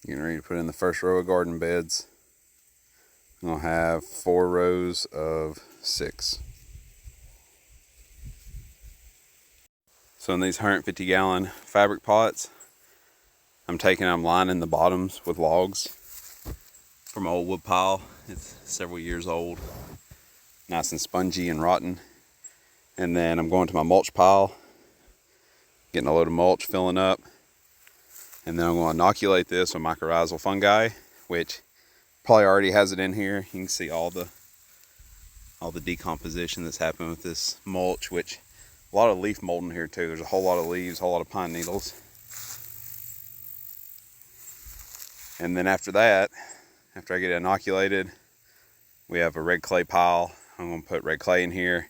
Getting ready to put in the first row of garden beds. I'm going to have 4 rows of 6. So in these 150-gallon fabric pots, I'm lining the bottoms with logs from an old wood pile. It's several years old, nice and spongy and rotten. And then I'm going to my mulch pile, getting a load of mulch, filling up. And then I'm going to inoculate this with mycorrhizal fungi, which probably already has it in here. You can see all the decomposition that's happened with this mulch, which a lot of leaf mold in here too. There's a whole lot of leaves, a whole lot of pine needles. And then after that, after I get it inoculated, we have a red clay pile. I'm going to put red clay in here,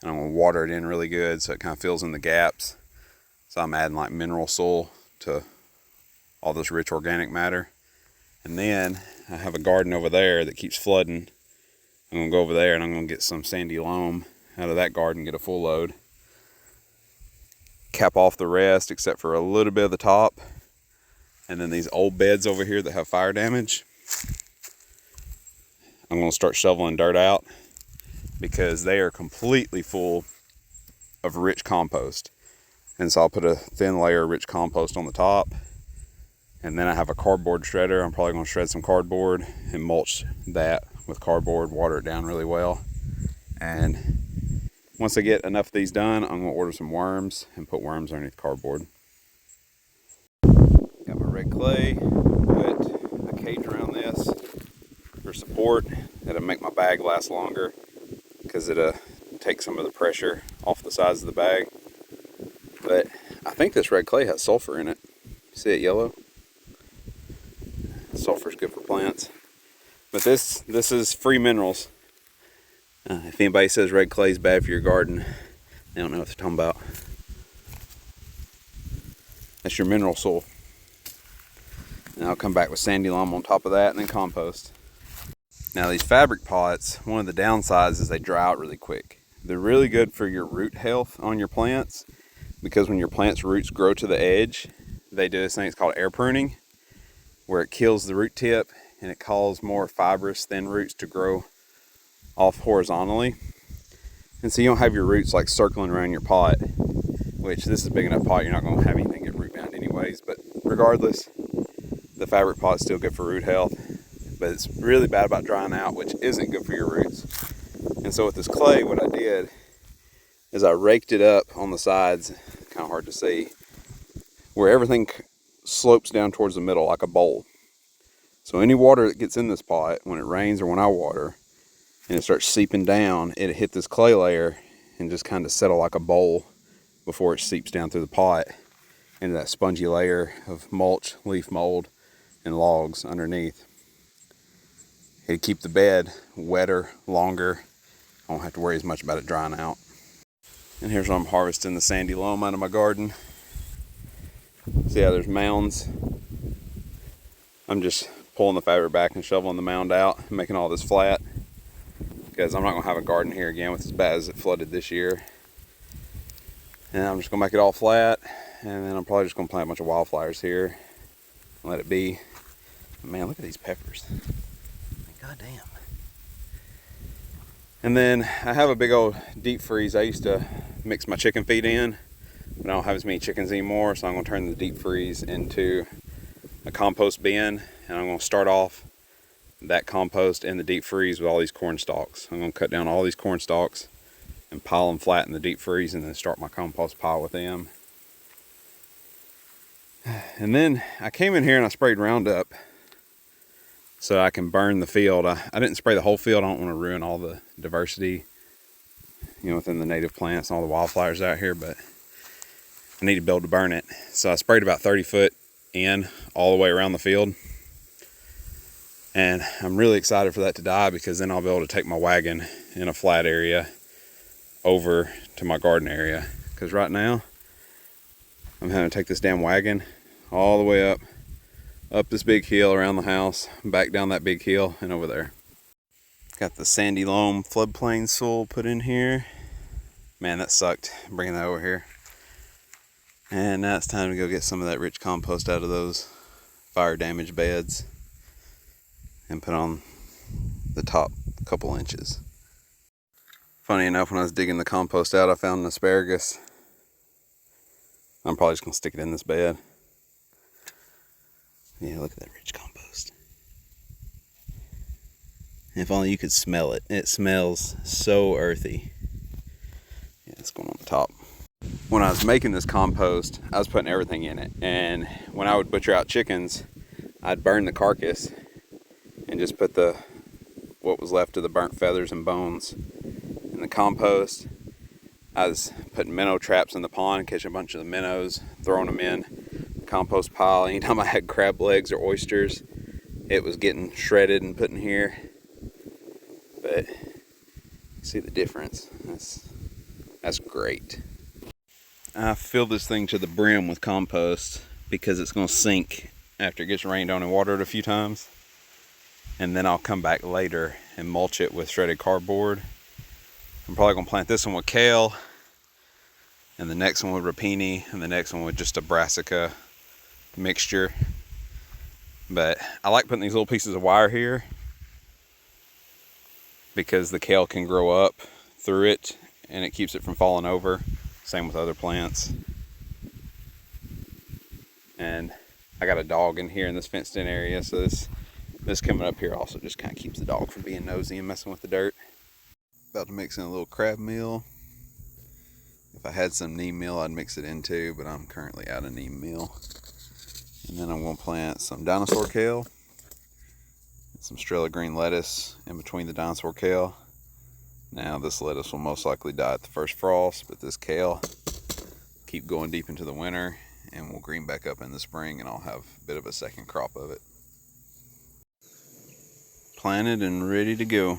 and I'm going to water it in really good so it kind of fills in the gaps. So I'm adding like mineral soil to all this rich organic matter. And then I have a garden over there that keeps flooding. I'm going to go over there and I'm going to get some sandy loam out of that garden, get a full load. Cap off the rest except for a little bit of the top. And then these old beds over here that have fire damage, I'm going to start shoveling dirt out because they are completely full of rich compost. And so I'll put a thin layer of rich compost on the top. And then I have a cardboard shredder. I'm probably going to shred some cardboard and mulch that with cardboard, water it down really well. And once I get enough of these done, I'm going to order some worms and put worms underneath cardboard. Got my red clay, put a cage around this for support. That'll make my bag last longer because it'll take some of the pressure off the sides of the bag. But I think this red clay has sulfur in it. See it yellow? Sulfur is good for plants. But this is free minerals. If anybody says red clay is bad for your garden, they don't know what they're talking about. That's your mineral soil. And I'll come back with sandy loam on top of that and then compost. Now these fabric pots, one of the downsides is they dry out really quick. They're really good for your root health on your plants because when your plant's roots grow to the edge, they do this thing, it's called air pruning, where it kills the root tip and it causes more fibrous, thin roots to grow off horizontally. And so you don't have your roots like circling around your pot, which this is a big enough pot, you're not going to have anything get root bound anyways. But regardless, the fabric pot is still good for root health, but it's really bad about drying out, which isn't good for your roots. And so with this clay, what I did is I raked it up on the sides, kind of hard to see, where everything slopes down towards the middle like a bowl. So any water that gets in this pot, when it rains or when I water, and it starts seeping down, it hit this clay layer and just kind of settle like a bowl before it seeps down through the pot into that spongy layer of mulch, leaf mold, and logs underneath. It'd keep the bed wetter, longer. I won't have to worry as much about it drying out. And here's where I'm harvesting the sandy loam out of my garden. See how there's mounds? I'm just pulling the fabric back and shoveling the mound out and making all this flat because I'm not going to have a garden here again with as bad as it flooded this year. And I'm just going to make it all flat, and then I'm probably just going to plant a bunch of wildflowers here and let it be. Man, look at these peppers. God damn. And then I have a big old deep freeze. I used to mix my chicken feed in, but I don't have as many chickens anymore, so I'm going to turn the deep freeze into a compost bin, and I'm going to start off that compost in the deep freeze with all these corn stalks. I'm going to cut down all these corn stalks and pile them flat in the deep freeze and then start my compost pile with them. And then I came in here and I sprayed Roundup so I can burn the field. I didn't spray the whole field. I don't want to ruin all the diversity, within the native plants and all the wildflowers out here, but I need to be able to burn it. So I sprayed about 30 foot in all the way around the field. And I'm really excited for that to die because then I'll be able to take my wagon in a flat area over to my garden area. Because right now, I'm having to take this damn wagon all the way up this big hill around the house, back down that big hill and over there. Got the sandy loam floodplain soil put in here. Man, that sucked bringing that over here. And now it's time to go get some of that rich compost out of those fire damaged beds and put on the top couple inches. Funny enough, when I was digging the compost out, I found an asparagus. I'm probably just gonna stick it in this bed. Yeah, look at that rich compost. And if only you could smell it. It smells so earthy. Yeah, it's going on the top. When I was making this compost, I was putting everything in it. And when I would butcher out chickens, I'd burn the carcass and just put what was left of the burnt feathers and bones in the compost. I was putting minnow traps in the pond, catching a bunch of the minnows, throwing them in the compost pile. Anytime I had crab legs or oysters, it was getting shredded and put in here. But see the difference. That's great. I fill this thing to the brim with compost because it's going to sink after it gets rained on and watered a few times. And then I'll come back later and mulch it with shredded cardboard. I'm probably going to plant this one with kale, and the next one with rapini, and the next one with just a brassica mixture. But I like putting these little pieces of wire here because the kale can grow up through it and it keeps it from falling over. Same with other plants. And I got a dog in here in this fenced in area, so this coming up here also just kind of keeps the dog from being nosy and messing with the dirt. About to mix in a little crab meal. If I had some neem meal, I'd mix it in too, but I'm currently out of neem meal. And then I'm going to plant some dinosaur kale, and some Strela green lettuce in between the dinosaur kale. Now this lettuce will most likely die at the first frost, but this kale keep going deep into the winter and will green back up in the spring, and I'll have a bit of a second crop of it. Planted and ready to go.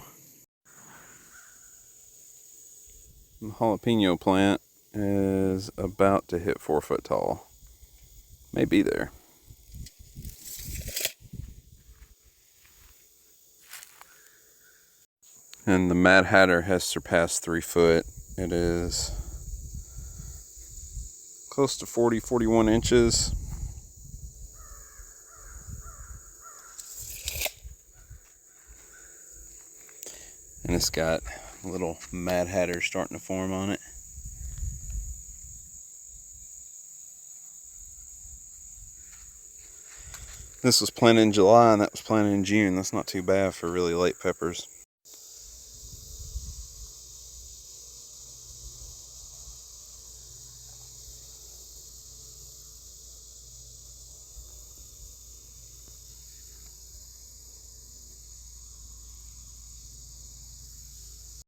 The jalapeno plant is about to hit 4 foot tall. Maybe there. And the Mad Hatter has surpassed 3 foot. It is close to 41 inches. And it's got little Mad Hatter starting to form on it. This was planted in July and that was planted in June. That's not too bad for really late peppers.